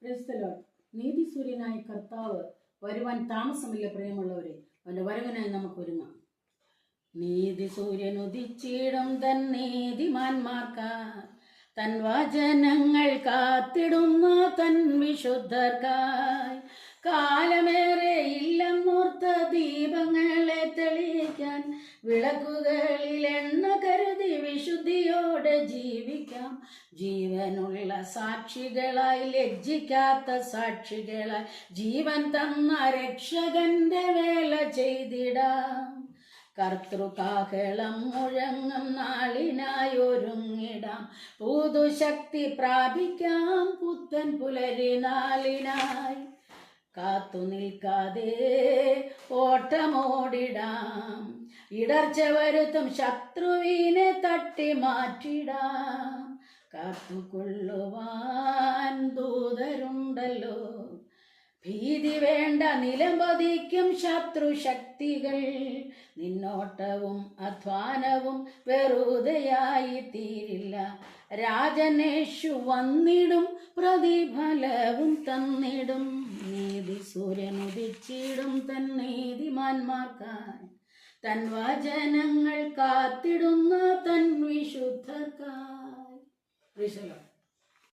Praise the Lord. നീതി സൂര്യനായ കർത്താവ് വരുവാൻ താമസമില്ല. പ്രിയമുള്ളവരെ, അവന്റെ വരവിനായി നമുക്ക് ഒരുങ്ങാം. നീതി സൂര്യൻ ഉദിച്ചിടും തൻ നീതിമാന്മാർക്കായി, തൻ വചനങ്ങൾ കാത്തിടുന്ന തൻ വിശുദ്ധർക്കായി. കാലമേറെ ഇല്ലെന്നോർത്ത ദീപങ്ങളെ തെളിയിക്കാൻ, വിളക്കുകളിൽ എണ്ണ കരുതി വിശുദ്ധിയോടെ ജീവിക്കാം. ജീവനുള്ള സാക്ഷികളായി, ലജ്ജിക്കാത്ത സാക്ഷികളായി, ജീവൻ തന്ന രക്ഷകന്റെ വേല ചെയ്തിടാം. കർത്തൃകാഹളം മുഴങ്ങും നാളിനായി ഒരുങ്ങിടാം. പുതുശക്തി പ്രാപിക്കാം പുത്തൻ പുലരി നാളിനായി. കാത്തു നിൽക്കാതെ ഓട്ടമോടിടാം, ഇടർച്ച വരുത്തും ശത്രുവിനെ തട്ടി മാറ്റിടാം. കാത്തുകൊള്ളുവാൻ ദൂതരുണ്ടല്ലോ, ഭീതി വേണ്ട, നിലംപതിക്കും ശത്രുശക്തികൾ. നിന്നോട്ടവും അധ്വാനവും വെറുതെയായി തീരില്ല. രാജനേഷു വന്നിടും, പ്രതിഫലവും തന്നിടും. നീതി സൂര്യൻ ഉദിച്ചിടും തൻ നീതിമാന്മാർക്കായി, തൻ വചനങ്ങൾ കാത്തിടുന്ന തൻ വിശുദ്ധർക്കായി.